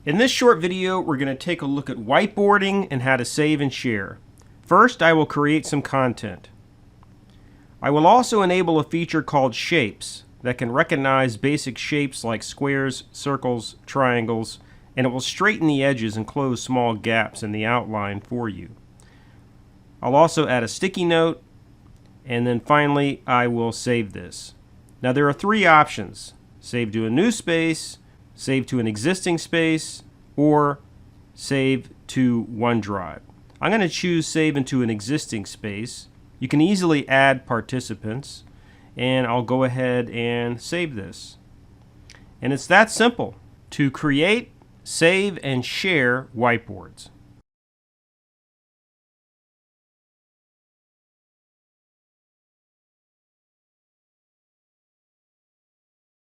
In this short video, we're going to take a look at whiteboarding and how to save and share. First, I will create some content. I will also enable a feature called Shapes that can recognize basic shapes like squares, circles, triangles, and it will straighten the edges and close small gaps in the outline for you. I'll also add a sticky note, and then finally I will save this. Now there are three options: save to a new space, save to an existing space, or save to OneDrive. I'm going to choose save into an existing space. You can easily add participants, and I'll go ahead and save this. And it's that simple to create, save, and share whiteboards.